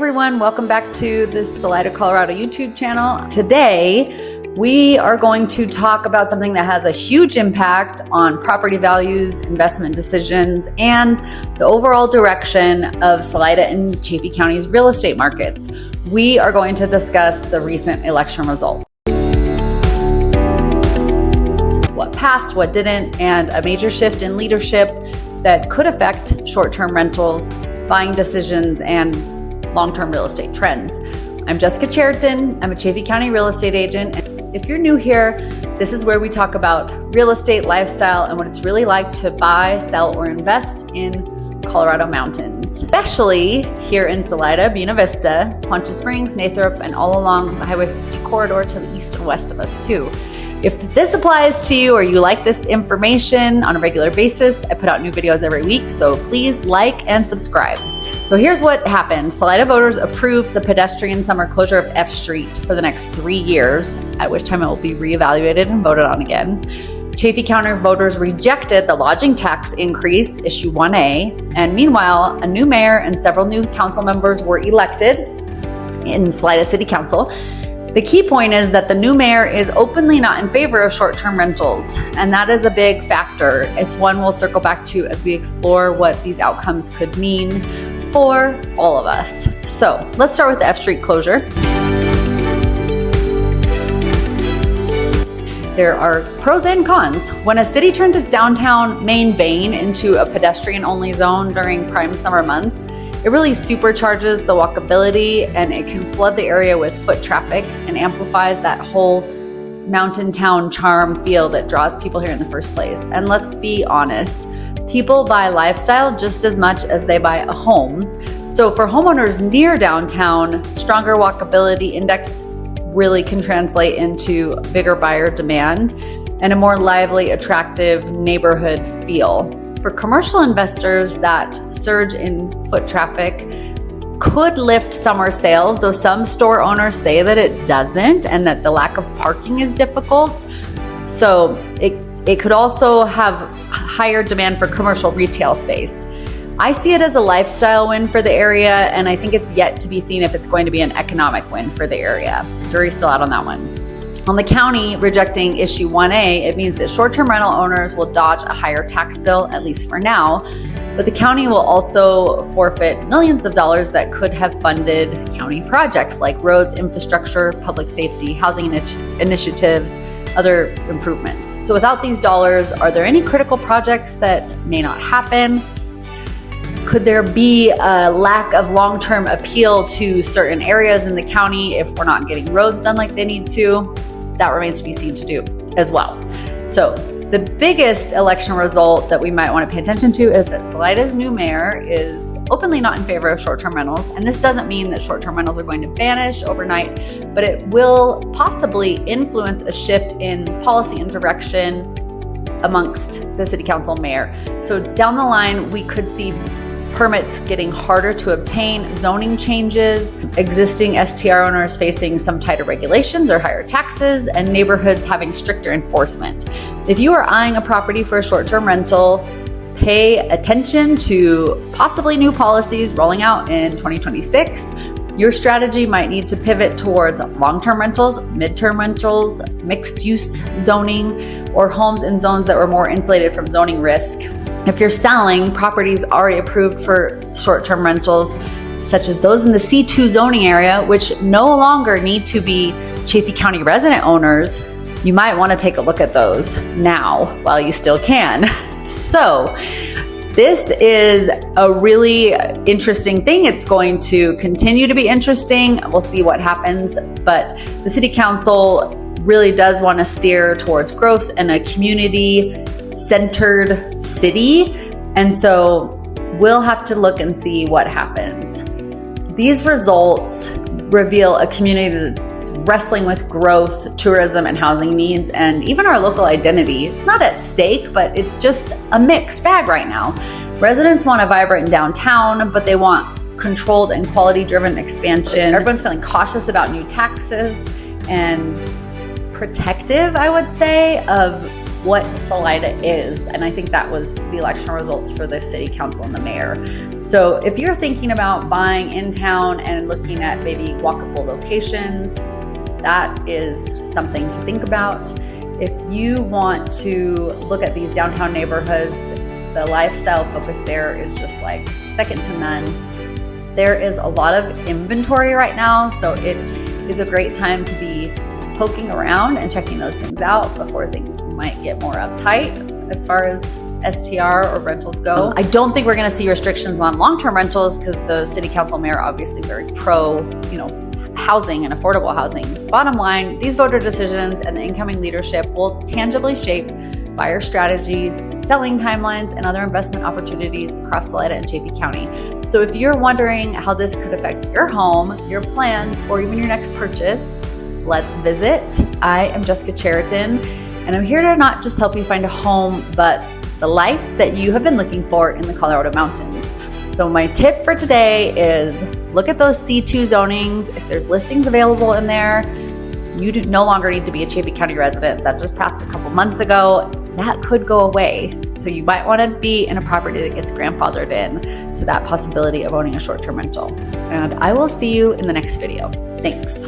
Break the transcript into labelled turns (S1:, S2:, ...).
S1: everyone, welcome back to the Salida Colorado YouTube channel. Today, we are going to talk about something that has a huge impact on property values, investment decisions, and the overall direction of Salida and Chaffee County's real estate markets. We are going to discuss the recent election results. What passed, what didn't, and a major shift in leadership that could affect short-term rentals, buying decisions, and long-term real estate trends. I'm Jessica Chariton. I'm a Chaffee County real estate agent. And if you're new here, this is where we talk about real estate, lifestyle, and what it's really like to buy, sell, or invest in Colorado mountains, especially here in Salida, Buena Vista, Poncha Springs, Nathrop, and all along the Highway 50 corridor to the east and west of us too. If this applies to you or you like this information on a regular basis, I put out new videos every week, so please like and subscribe. So here's what happened. Salida voters approved the pedestrian summer closure of F Street for the next 3 years, at which time it will be reevaluated and voted on again. Chaffee County voters rejected the lodging tax increase, issue 1A, and meanwhile, a new mayor and several new council members were elected in Salida City Council. The key point is that the new mayor is openly not in favor of short-term rentals, and that is a big factor. It's one we'll circle back to as we explore what these outcomes could mean for all of us. So let's start with the F Street closure. There are pros and cons. When a city turns its downtown main vein into a pedestrian-only zone during prime summer months, it really supercharges the walkability, and it can flood the area with foot traffic and amplifies that whole mountain town charm feel that draws people here in the first place. And let's be honest, people buy lifestyle just as much as they buy a home. So for homeowners near downtown, stronger walkability index really can translate into bigger buyer demand and a more lively, attractive neighborhood feel. For commercial investors, that surge in foot traffic could lift summer sales, though some store owners say that it doesn't and that the lack of parking is difficult. So it could also have higher demand for commercial retail space. I see it as a lifestyle win for the area, and I think it's yet to be seen if it's going to be an economic win for the area. Jury's still out on that one. On the county rejecting issue 1A, it means that short-term rental owners will dodge a higher tax bill, at least for now, but the county will also forfeit millions of dollars that could have funded county projects like roads, infrastructure, public safety, housing initiatives, other improvements. So without these dollars, are there any critical projects that may not happen? Could there be a lack of long-term appeal to certain areas in the county if we're not getting roads done like they need to? That remains to be seen to do as well. So the biggest election result that we might want to pay attention to is that Salida's new mayor is openly not in favor of short-term rentals. And this doesn't mean that short-term rentals are going to vanish overnight, but it will possibly influence a shift in policy and direction amongst the city council mayor. So down the line, we could see permits getting harder to obtain, zoning changes, existing STR owners facing some tighter regulations or higher taxes, and neighborhoods having stricter enforcement. If you are eyeing a property for a short-term rental, pay attention to possibly new policies rolling out in 2026. Your strategy might need to pivot towards long-term rentals, midterm rentals, mixed-use zoning, or homes in zones that were more insulated from zoning risk. If you're selling properties already approved for short-term rentals, such as those in the C2 zoning area, which no longer need to be Chaffee County resident owners, you might want to take a look at those now while you still can. So this is a really interesting thing. It's going to continue to be interesting. We'll see what happens, but the city council really does want to steer towards growth and a community-centered city. And so we'll have to look and see what happens. These results reveal a community that's wrestling with growth, tourism, and housing needs, and even our local identity. It's not at stake, but it's just a mixed bag right now. Residents want a vibrant downtown, but they want controlled and quality-driven expansion. Everyone's feeling cautious about new taxes and protective, I would say, of what Salida is. And I think that was the election results for the city council and the mayor. So if you're thinking about buying in town and looking at maybe walkable locations, that is something to think about. If you want to look at these downtown neighborhoods, the lifestyle focus there is just like second to none. There is a lot of inventory right now, so it is a great time to be poking around and checking those things out before things might get more uptight as far as STR or rentals go. I don't think we're going to see restrictions on long-term rentals because the city council mayor obviously very pro, housing and affordable housing. Bottom line, these voter decisions and the incoming leadership will tangibly shape buyer strategies, selling timelines, and other investment opportunities across Salida and Chaffee County. So if you're wondering how this could affect your home, your plans, or even your next purchase, let's visit. I am Jessica Chariton, and I'm here to not just help you find a home, but the life that you have been looking for in the Colorado mountains. So my tip for today is look at those C2 zonings. If there's listings available in there, you do no longer need to be a Chaffee County resident. That just passed a couple months ago. That could go away. So you might want to be in a property that gets grandfathered in to that possibility of owning a short-term rental. And I will see you in the next video. Thanks.